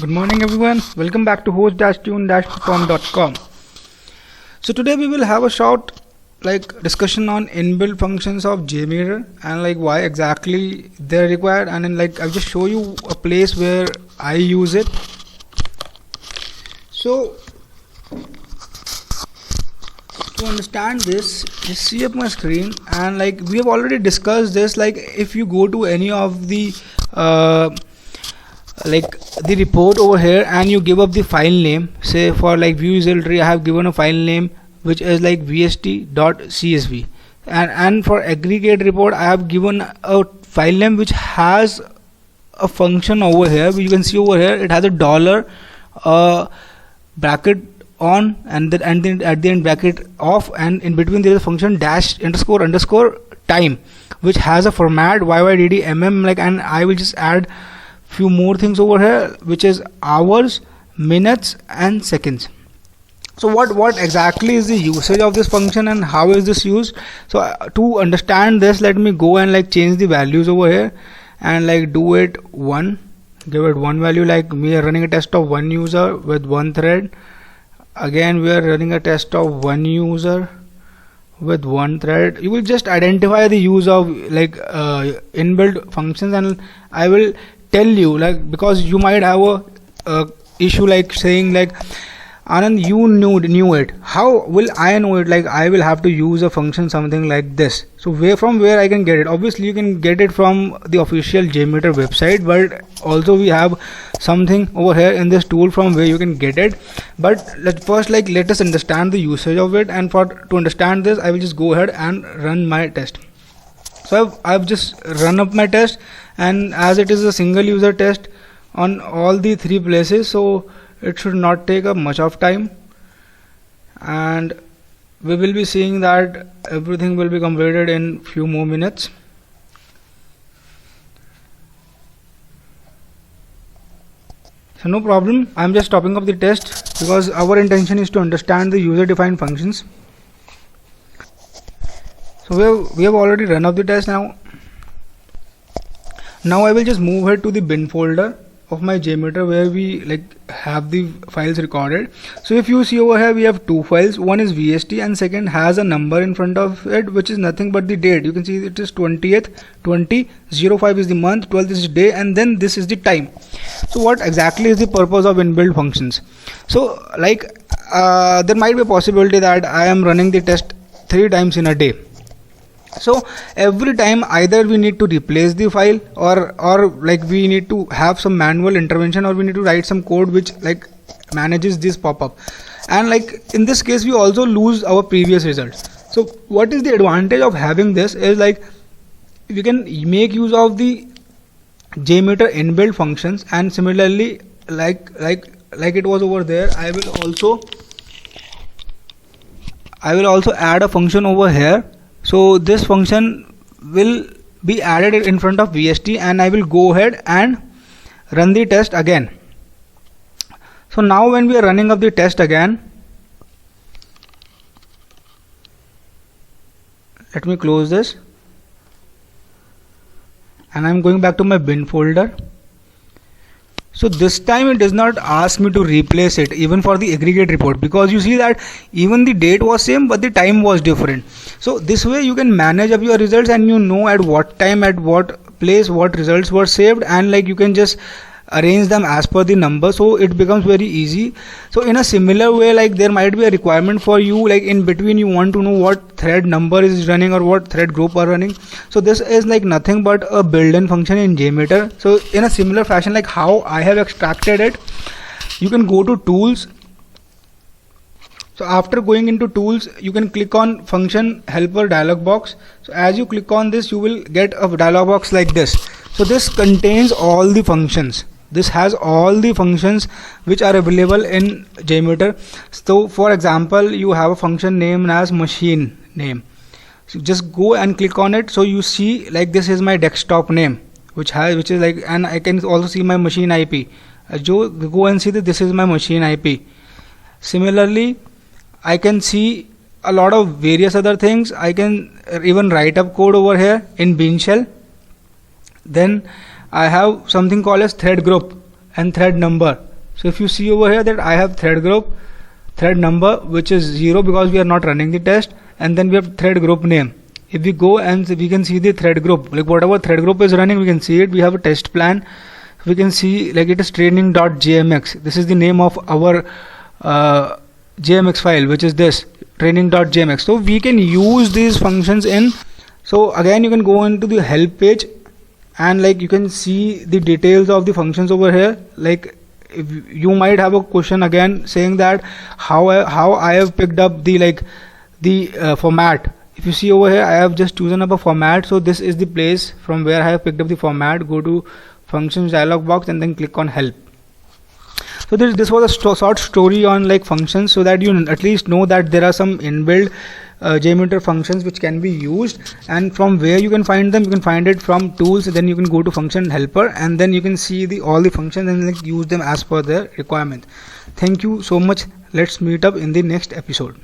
Good morning everyone, welcome back to host-tune-perform.com. So today we will have a short discussion on inbuilt functions of JMeter and why exactly they're required, and then I'll just show you a place where I use it. So to understand this, just see up my screen, and we have already discussed this. If you go to any of the the report over here and you give up the file name, say for view utility I have given a file name which is vst.csv, and for aggregate report I have given a file name which has a function over here. You can see over here it has a dollar bracket on, and then at the end bracket off, and in between there is a function dash underscore time which has a format yydd and I will just add few more things over here which is hours, minutes and seconds. So what exactly is the usage of this function and how is this used? So to understand this, let me go and change the values over here and do it 1, give it one value. We are running a test of one user with one thread. Again we are running a test of one user with one thread. You will just identify the use of inbuilt functions, and I will tell you because you might have a issue saying Anand, you knew it, how will I know it? I will have to use a function something like this. So from where I can get it? Obviously you can get it from the official JMeter website, but also we have something over here in this tool from where you can get it. But let us understand the usage of it, and to understand this I will just go ahead and run my test. So I've just run up my test, and as it is a single user test on all the three places, so it should not take up much of time, and we will be seeing that everything will be completed in few more minutes. So no problem, I'm just stopping up the test because our intention is to understand the user defined functions. So we have already run up the test. Now I will just move it to the bin folder of my JMeter where we have the files recorded. So if you see over here, we have two files. One is VST and second has a number in front of it which is nothing but the date. You can see it is 20th, 05 is the month, 12th is the day, and then this is the time. So what exactly is the purpose of inbuilt functions? So there might be a possibility that I am running the test 3 times in a day. So every time either we need to replace the file or we need to have some manual intervention, or we need to write some code which manages this pop-up, and in this case we also lose our previous results. So what is the advantage of having this is we can make use of the JMeter inbuilt functions, and similarly like it was over there, I will also add a function over here. So this function will be added in front of VST, and I will go ahead and run the test again. So now when we are running up the test again, let me close this, and I am going back to my bin folder. So this time it does not ask me to replace it even for the aggregate report, because you see that even the date was same but the time was different. So this way you can manage up your results, and you know at what time, at what place, what results were saved, and you can just arrange them as per the number, so it becomes very easy. So in a similar way, there might be a requirement for you, in between you want to know what thread number is running or what thread group are running. So this is nothing but a built-in function in JMeter. So in a similar fashion, how I have extracted it, you can go to tools. So after going into tools, you can click on function helper dialog box. So as you click on this, you will get a dialog box like this. So this contains all the functions. This has all the functions which are available in JMeter. So for example, you have a function named as machine name. So just go and click on it. So you see this is my desktop name which is and I can also see my machine IP. Go and see that this is my machine IP. Similarly, I can see a lot of various other things. I can even write up code over here in Bean Shell. Then I have something called as thread group. and thread number. So if you see over here that I have thread group, thread number which is 0 because we are not running the test, and then we have thread group name. If we go and we can see the thread group, like whatever thread group is running, we can see it. We have a test plan. We can see like it is training.jmx. This is the name of our JMX file, which is this training.jmx. So we can use these functions in. So again, you can go into the help page and like you can see the details of the functions over here. Like if you might have a question again saying that how I have picked up the format. If you see over here, I have just chosen up a format. So this is the place from where I have picked up the format. Go to functions dialog box and then click on help. So this was a short story on like functions, so that you at least know that there are some inbuilt JMeter functions which can be used, and from where you can find them. You can find it from tools, then you can go to function helper, and then you can see all the functions and like use them as per their requirement. Thank you so much. Let's meet up in the next episode.